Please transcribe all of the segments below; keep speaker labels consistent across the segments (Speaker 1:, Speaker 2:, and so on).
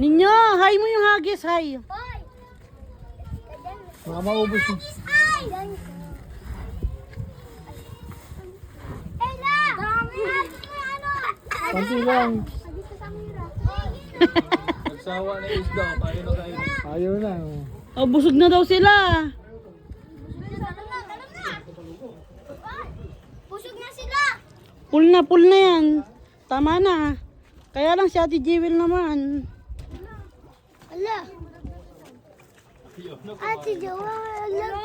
Speaker 1: Ninyo, hi mo yung hagis, hi.
Speaker 2: Hoy!
Speaker 3: Baka maubos yun.
Speaker 2: Ay! Ella! Dami! Ano?
Speaker 3: Panti lang.
Speaker 2: Dito sa mira.
Speaker 4: Nagsawa na isda, tayo na tayo.
Speaker 3: Ayaw na.
Speaker 1: Oh, busog na daw sila.
Speaker 2: Dalam na! Pusog na sila!
Speaker 1: Full na yan. Tama na. Kaya lang si Ate Jewel naman.
Speaker 2: Ala! Ate Jowa,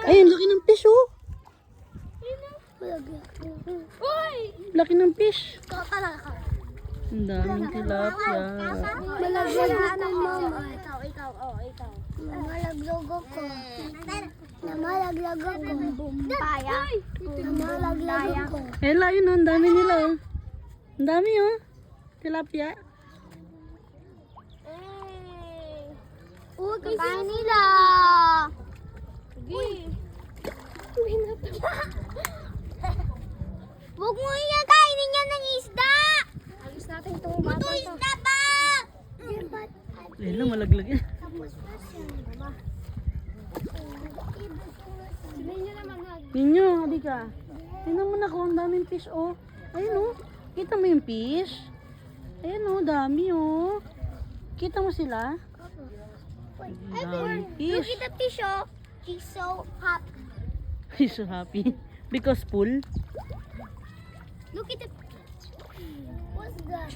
Speaker 1: Ay, ang laki ng fish, oh.
Speaker 2: Uy!
Speaker 1: Laki ng fish.
Speaker 2: Ikaw talaga ka.
Speaker 1: Ang daming tilapia.
Speaker 2: Malaglag na mama. Ikaw. Namalaglag ako. Namalaglag ako. Bumpaya. Namalaglag ako.
Speaker 1: Ela, yun, oh, ang dami nila, oh. Ang dami, oh. Tilapia.
Speaker 2: Kakain nila. Sige. Huwag mo iya kainin yan ng isda. Alis natin itong bata. Ito isda pa.
Speaker 1: Ela, malaglag yan. Ninyo, hadi ka. Tingnan mo na ko, ang daming fish, oh. Ayun, oh. Kita mo yung fish? Ayun, oh, dami, oh. Kita mo sila? Daming
Speaker 2: Look
Speaker 1: fish.
Speaker 2: at the fish, oh. She's so happy.
Speaker 1: He's so happy. Because full.
Speaker 2: Look at the... What's that?